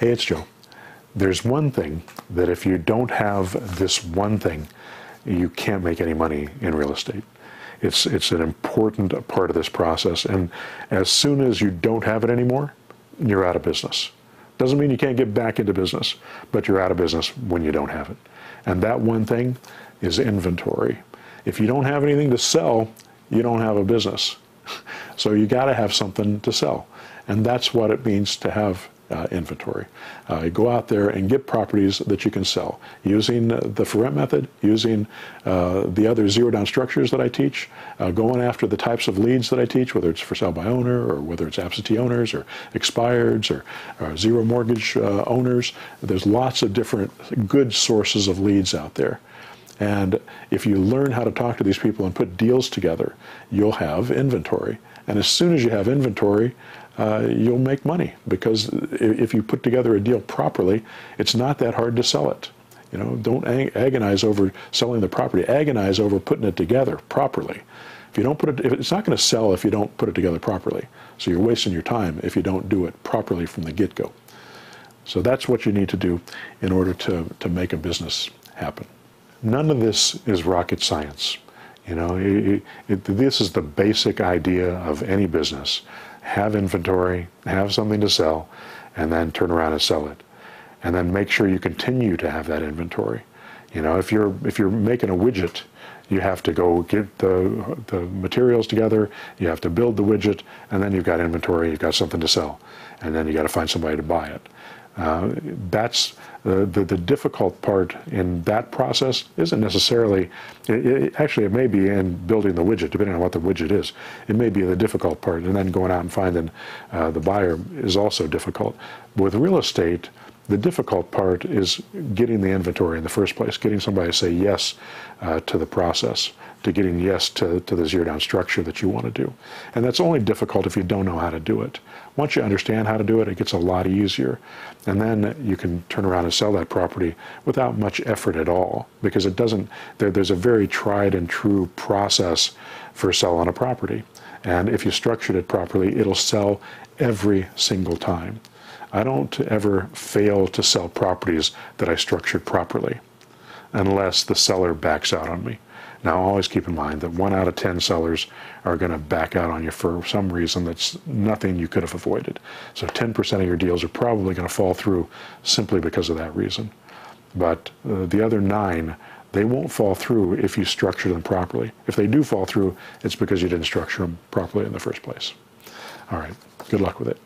Hey, it's Joe. There's one thing that if you don't have this one thing, you can't make any money in real estate. It's an important part of this process, and as soon as you don't have it anymore, you're out of business. Doesn't mean you can't get back into business, but you're out of business when you don't have it. And that one thing is inventory. If you don't have anything to sell, you don't have a business. So you got to have something to sell, and that's what it means to have inventory. Go out there and get properties that you can sell using the for rent method, using the other zero down structures that I teach, going after the types of leads that I teach, whether it's for sale by owner or whether it's absentee owners or expireds or zero mortgage owners. There's lots of different good sources of leads out there. And if you learn how to talk to these people and put deals together, you'll have inventory. And as soon as you have inventory, you'll make money, because if you put together a deal properly, it's not that hard to sell it. You know, don't agonize over selling the property. Agonize over putting it together properly. If you don't put it, it's not going to sell if you don't put it together properly. So you're wasting your time if you don't do it properly from the get-go. So that's what you need to do in order to make a business happen. None of this is rocket science. You know, this is the basic idea of any business. Have inventory, have something to sell, and then turn around and sell it. And then make sure you continue to have that inventory. You know, if you're making a widget, you have to go get the materials together, you have to build the widget, and then you've got inventory, you've got something to sell. And then you got to find somebody to buy it. That's the difficult part in that process isn't necessarily, actually it may be in building the widget, depending on what the widget is. It may be the difficult part, and then going out and finding the buyer is also difficult. With real estate, the difficult part is getting the inventory in the first place, getting somebody to say yes to the process, to getting yes to the zero down structure that you want to do. And that's only difficult if you don't know how to do it. Once you understand how to do it, it gets a lot easier. And then you can turn around and sell that property without much effort at all, because it doesn't, there's a very tried and true process for selling a property. And if you structured it properly, it'll sell every single time. I don't ever fail to sell properties that I structured properly, unless the seller backs out on me. Now, always keep in mind that 1 out of 10 sellers are going to back out on you for some reason that's nothing you could have avoided. So 10% of your deals are probably going to fall through simply because of that reason. But the other 9, they won't fall through if you structure them properly. If they do fall through, it's because you didn't structure them properly in the first place. All right, good luck with it.